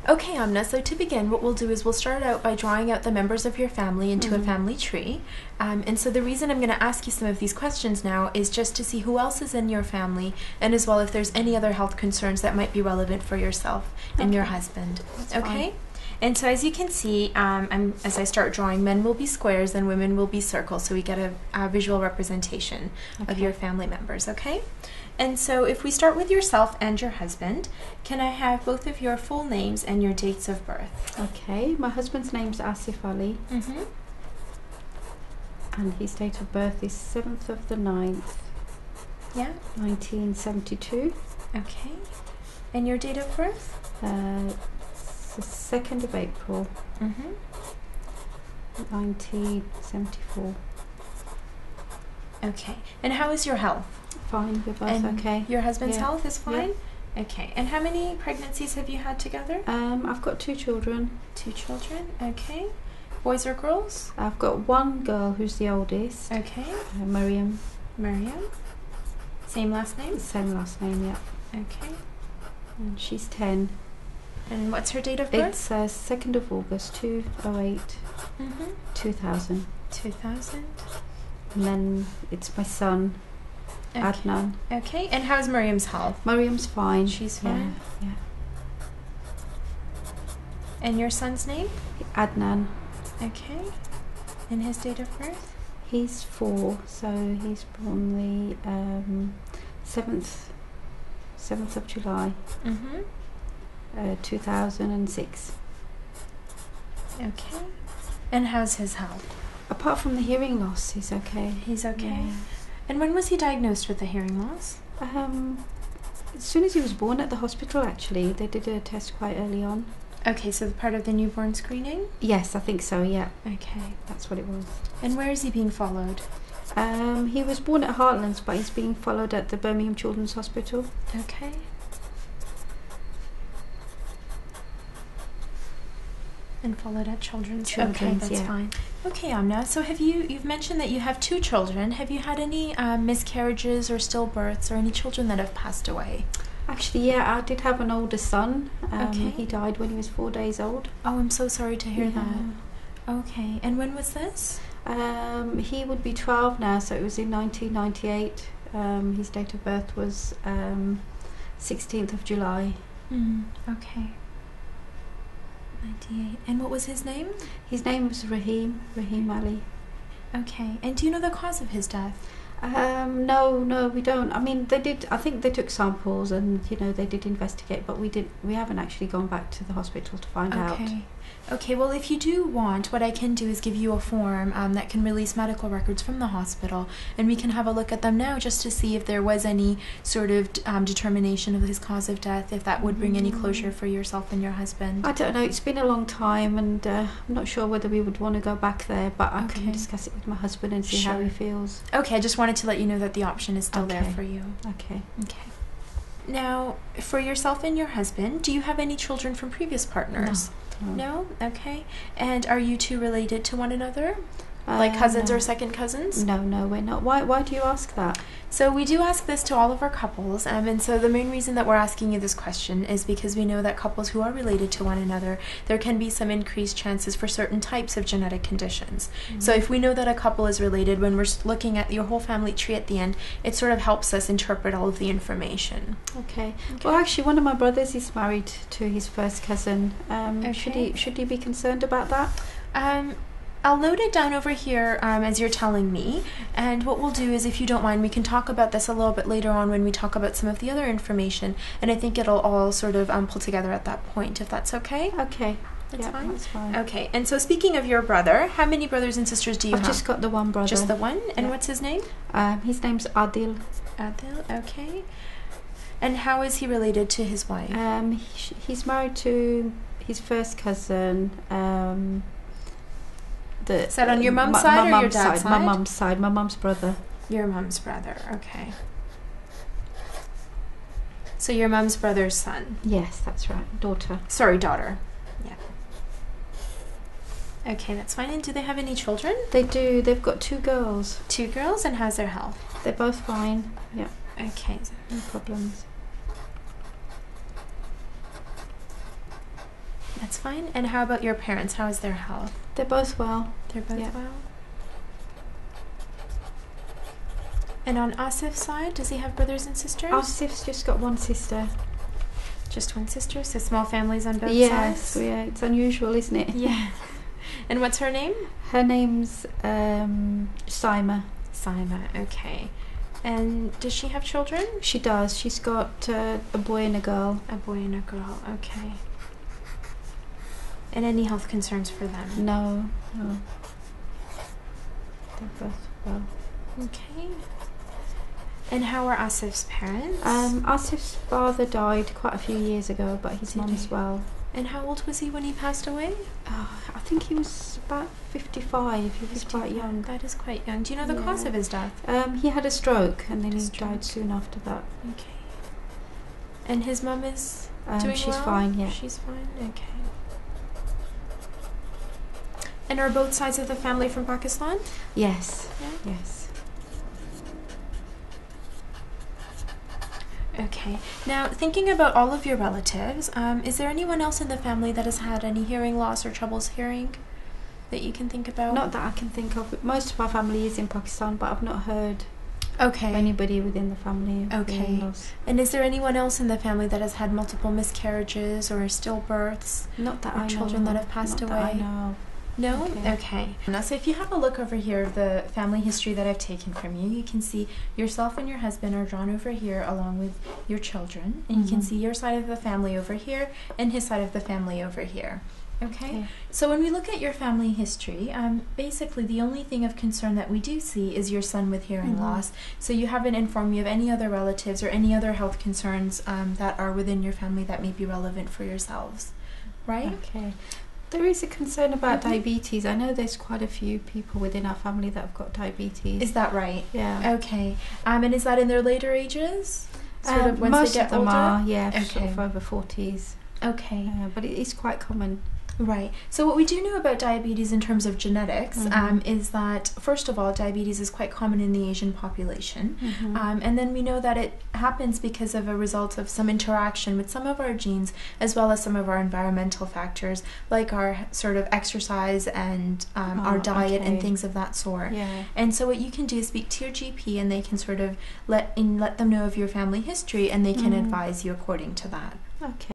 Okay, Amna, so to begin, what we'll do is we'll start out by drawing out the members of your family into a family tree. And so the reason I'm going to ask you some of these questions now is just to see who else is in your family, and as well if there's any other health concerns that might be relevant for yourself and your husband. That's okay? fine. And so as you can see, as I start drawing, men will be squares and women will be circles, so we get a visual representation of your family members, okay? And so if we start with yourself and your husband, can I have both of your full names and your dates of birth? Okay, my husband's name's Asif Ali, and his date of birth is 7th of the 9th, Yeah? 1972. Okay. And your date of birth? It's the 2nd of April, 1974. Okay. And how is your health? Fine, we're both And okay. your husband's Yeah. health is fine? Yeah. Okay. And how many pregnancies have you had together? I've got 2 children. 2 children. Okay. Boys or girls? I've got one girl who's the oldest, Okay. Miriam, Miriam. Same last name? same last name, yeah, Okay. and she's 10. And what's her date of birth? It's 2nd of August, 2008, 2000. 2000. And then it's my son, Okay. Adnan. Okay. And how's Miriam's health? Miriam's fine. She's fine. Yeah, And your son's name? yeah. Adnan. Okay. And his date of birth? He's 4, so he's born the 7th of July, 2006. Okay. And how's his health? Apart from the hearing loss, he's okay. He's okay. Yeah. And when was he diagnosed with the hearing loss? As soon as he was born at the hospital, actually, they did a test quite early on. Okay, so part of the newborn screening? Yes, I think so, yeah. Okay. That's what it was. And where is he being followed? He was born at Heartlands, but he's being followed at the Birmingham Children's Hospital. Okay. And followed at Children's. Okay, Children's, that's yeah. fine. Okay, Amna. So you've mentioned that you have 2 children. Have you had any miscarriages or stillbirths or any children that have passed away? Actually, yeah, I did have an older son. Okay. He died when he was 4 days old. Oh, I'm so sorry to hear Yeah. that. Okay. And when was this? He would be 12 now, so it was in 1998. His date of birth was 16th of July. Okay. 98. And what was his name? His name was Rahim Ali. Okay. And do you know the cause of his death? No, we don't. I mean, they did. I think they took samples, and they did investigate, but we haven't actually gone back to the hospital to find out. Okay, well, if you do want, what I can do is give you a form that can release medical records from the hospital, and we can have a look at them now just to see if there was any sort of determination of his cause of death, if that would bring any closure for yourself and your husband. I don't know. It's been a long time, and I'm not sure whether we would want to go back there, but I can discuss it with my husband and see how he feels. Okay, I just wanted to let you know that the option is still there for you. Okay. Now, for yourself and your husband, do you have any children from previous partners? No. Okay. And are you 2 related to one another? Like cousins or second cousins? No, we're not. Why do you ask that? So we do ask this to all of our couples, and so the main reason that we're asking you this question is because we know that couples who are related to one another, there can be some increased chances for certain types of genetic conditions. So if we know that a couple is related, when we're looking at your whole family tree at the end, it sort of helps us interpret all of the information. Okay. Well, actually, one of my brothers is married to his first cousin. Should he be concerned about that? I'll note it down over here as you're telling me, and what we'll do is, if you don't mind, we can talk about this a little bit later on when we talk about some of the other information, and I think it'll all sort of pull together at that point, if that's okay? Okay. That's fine? That's fine. Okay, and so speaking of your brother, how many brothers and sisters do you have? I've just got the one brother. Just the one? And what's his name? His name's Adil. Adil, okay. And how is he related to his wife? He's married to his first cousin. Is that on your mum's side or your dad's side? My mum's side. My mum's brother. Your mum's brother, okay. So your mum's brother's son? Yes, that's right. Daughter. Sorry, daughter. Yeah. Okay, that's fine. And do they have any children? They do. They've got 2 girls. 2 girls, and how's their health? They're both fine. Yeah. Okay. No problems. That's fine. And how about your parents? How is their health? They're both well. They're both Yeah. well. And on Asif's side, does he have brothers and sisters? Asif's just got one sister. Just one sister, so small families on both Yes, sides. yeah, it's unusual, isn't it? Yeah. And what's her name? Her name's Saima. Saima, okay. And does she have children? She does. She's got a boy and a girl. A boy and a girl, okay. And any health concerns for them? No, no. They're both well. Okay. And how are Asif's parents? Asif's father died quite a few years ago, but his Did mum's he? well. And how old was he when he passed away? I think he was about 55. He was quite young. That is quite young. Do you know the cause Yeah. of his death? He had a stroke, and then he Stroke. died soon after that. Okay. And his mum is doing She's well? fine, yeah. She's fine, okay. And are both sides of the family from Pakistan? Yes. Yeah. Yes. Okay. Now, thinking about all of your relatives, is there anyone else in the family that has had any hearing loss or troubles hearing that you can think about? Not that I can think of. Most of our family is in Pakistan, but I've not heard Okay. anybody within the family. Okay. hearing loss. And is there anyone else in the family that has had multiple miscarriages or stillbirths? Not that Or I know. children that of. have passed Not that I away? know. No? Okay. Okay. Now, so if you have a look over here of the family history that I've taken from you, you can see yourself and your husband are drawn over here along with your children. And you can Mhm. see your side of the family over here and his side of the family over here. Okay? Okay. So when we look at your family history, basically the only thing of concern that we do see is your son with hearing Mhm. loss. So you haven't informed me of any other relatives or any other health concerns that are within your family that may be relevant for yourselves. Right? Okay. There is a concern about Mhm. diabetes. I know there's quite a few people within our family that have got diabetes. Is that right? Yeah. Okay. And is that in their later ages? Sort of once most they get of them older? are, yeah, sort Okay. of over 40s. Okay. But it is quite common. Right. So what we do know about diabetes in terms of genetics Mhm. is that, first of all, diabetes is quite common in the Asian population. And then we know that it happens because of a result of some interaction with some of our genes as well as some of our environmental factors, like our sort of exercise and our diet and okay. things of that sort. Yeah. And so what you can do is speak to your GP and they can sort of let them know of your family history and they can advise you according to that. Okay.